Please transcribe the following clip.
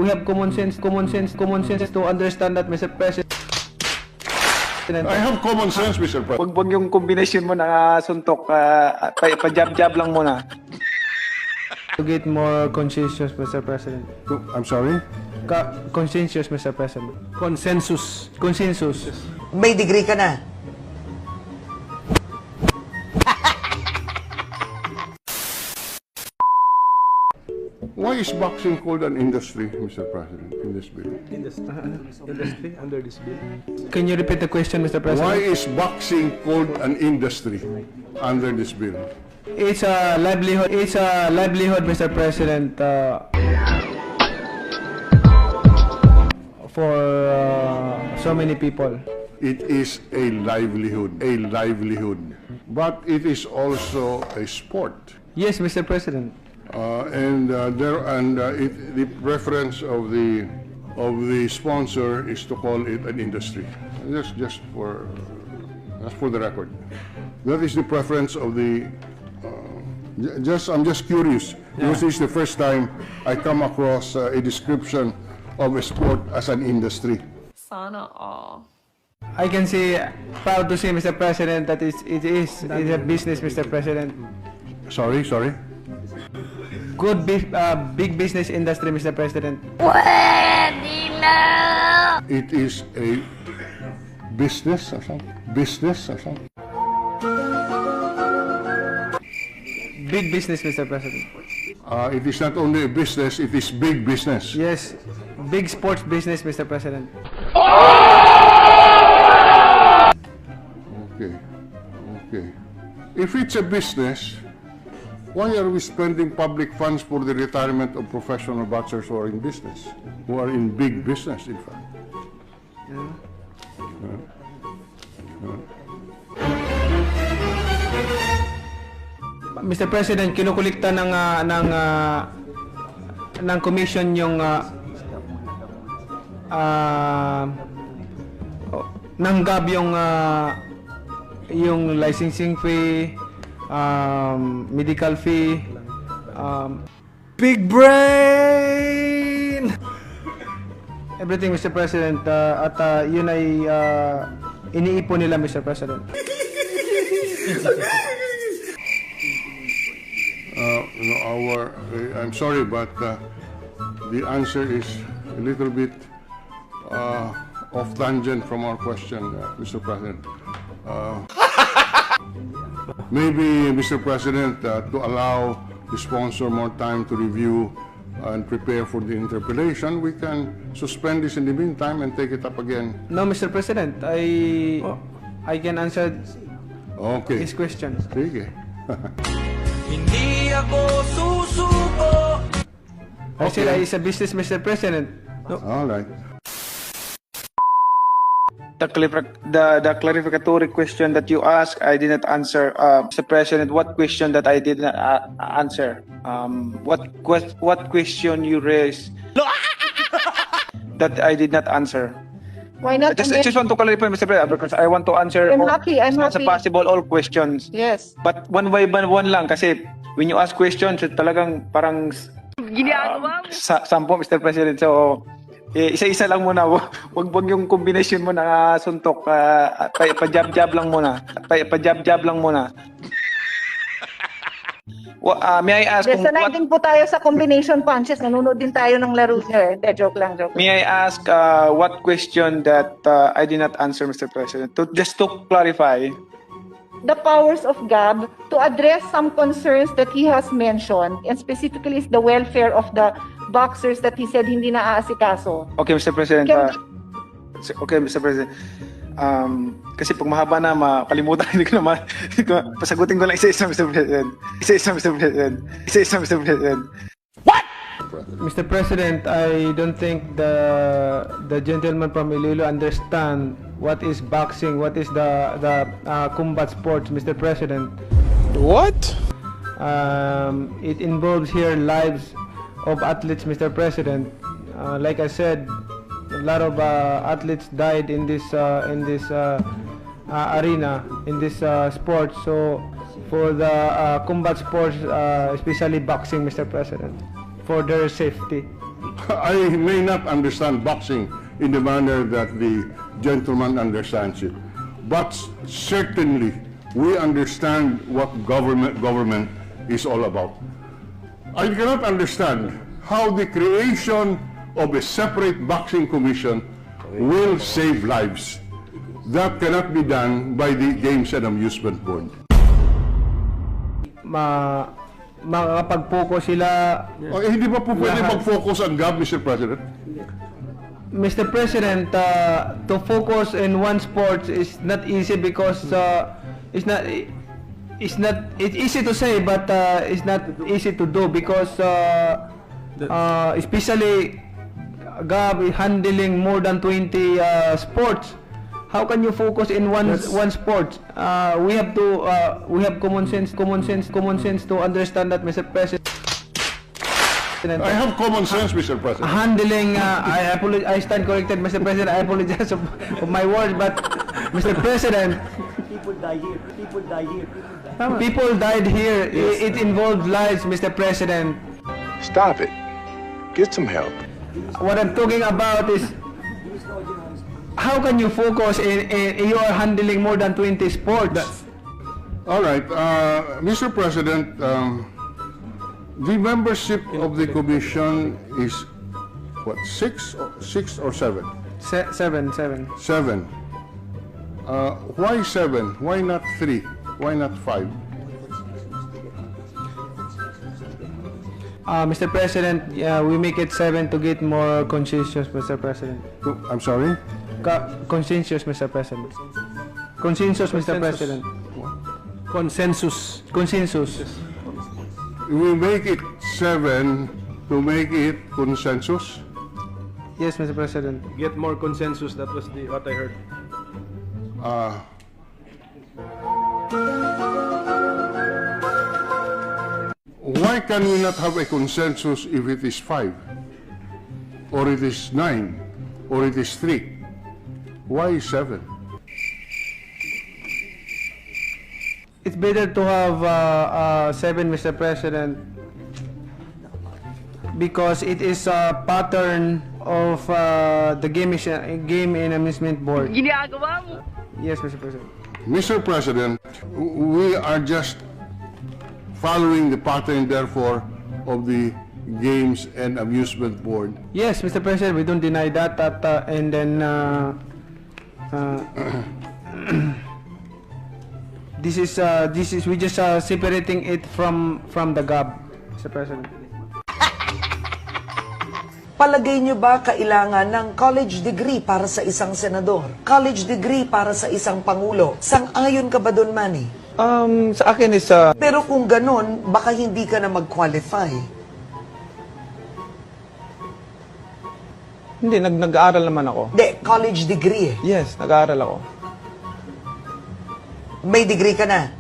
we have common sense to understand that, Mr. President. I have common sense, Mr. President. Wag yung combination mo na suntok, pa-jab-jab lang muna. To get more conscientious, Mr. President. I'm sorry? Conscientious, Mr. President. Consensus. May degree ka na. Why is boxing called an industry, Mr. President, in this bill? Industry under this bill. Can you repeat the question, Mr. President? Why is boxing called an industry under this bill? It's a livelihood. It's a livelihood, Mr. President. For so many people. It is a livelihood, but it is also a sport. Yes, Mr. President. The preference of the sponsor is to call it an industry. Just for the record. That is the preference of the. I'm just curious because this is the first time I come across a description of a sport as an industry. Sana all. I can say, proud to say, Mr. President, that it is a business, Mr. President. Sorry. Good, big business industry, Mr. President. It is a business or something. Big business, Mr. President. It is not only a business; it is big business. Yes, big sports business, Mr. President. Okay. If it's a business, why are we spending public funds for the retirement of professional boxers who are in business, who are in big business, in fact? Mr. President, kinukulikta ng commission yung nanggab yung licensing fee, medical fee, Big brain! everything, Mr. President, at yun ay iniipon nila, Mr. President. I'm sorry, but the answer is a little bit off tangent from our question, Mr. President. Maybe, Mr. President, to allow the sponsor more time to review and prepare for the interpellation, we can suspend this in the meantime and take it up again. No, Mr. President, I can answer his question. Sige. Hindi ako susuko. I said it's a business, Mr. President. No. All right. The clarificatory question that you asked, I did not answer. Mr. President, what question that I did not answer? What question you raised that I did not answer? Why not? I just want to clarify, Mr. President, because I want to answer I'm happy. as possible all questions. Yes. But one by one lang kasi when you ask questions, talagang parang sampo, Mr. President. So, isa-isa lang muna. Wag yung combination mo na suntok, pa-jab-jab lang muna. Pa-jab-jab lang muna. May I ask Sanay din po tayo sa combination punches. Nanonood din tayo ng laro niyo eh. Joke lang. May I ask what question that I did not answer, Mr. President? Just to clarify. The powers of GAB to address some concerns that he has mentioned, and specifically is the welfare of the boxers that he said hindi na aasikaso. Okay, Mr. President. Okay, Mr. President. Kasi pag mahaba na, makalimutan, hindi ko naman. Pasagutin ko lang isa-isa, Mr. President. Isa-isa, Mr. President. What? Mr. President, I don't think the gentleman from Iloilo understand what is boxing, what is the combat sports, Mr. President. What? It involves here lives of athletes, Mr. President. Like I said, a lot of athletes died in this arena, in this sport. So for the combat sports, especially boxing, Mr. President, for their safety. I may not understand boxing in the manner that the gentleman understands it, but certainly we understand what government is all about. I cannot understand how the creation of a separate boxing commission will save lives. That cannot be done by the Games and Amusement Board. Makakapag-focus sila. Hindi ba po pwede mag-focus ang GAB, Mr. President? Mr. President, to focus in one sport is not easy because it's easy to say, but it's not easy to do because especially GAB is handling more than 20 sports. How can you focus in one sport? We have common sense to understand that, Mr. President. I have common sense, Mr. President. Handling, I stand corrected, Mr. President. I apologize of my words, but Mr. President, People die here. people died here. It involved lives, Mr. President. Stop it. Get some help. What I'm talking about is how can you focus in you are handling more than 20 sports? All right, Mr. President, the membership of the commission is what, six or seven? Seven. Seven. Why seven? Why not three? Why not five? Mr. President, we make it 7 to get more consensus, Mr. President. I'm sorry? Consensus, Mr. President. Consensus, Mr. President. Consensus. Consensus. We make it 7 to make it consensus? Yes, Mr. President. Get more consensus. That was what I heard. Why can we not have a consensus if it is 5? Or it is 9? Or it is 3? Why 7? It's better to have 7, Mr. President, because it is a pattern of the Game and Amusement Board. Ginagawa mo. Yes, Mr. President. Mr. President, we are just following the pattern, therefore, of the Games and Amusement Board. Yes, Mr. President, we don't deny that. And then this is we just separating it from the GAB, Mr. President. Palagay niyo ba kailangan ng college degree para sa isang senador? College degree para sa isang pangulo? Sang-ayon ka ba doon, Manny? Sa akin is Pero kung ganun, baka hindi ka na mag-qualify. Hindi, nag-aaral naman ako. Hindi, college degree eh. Yes, nag-aaral ako. May degree ka na.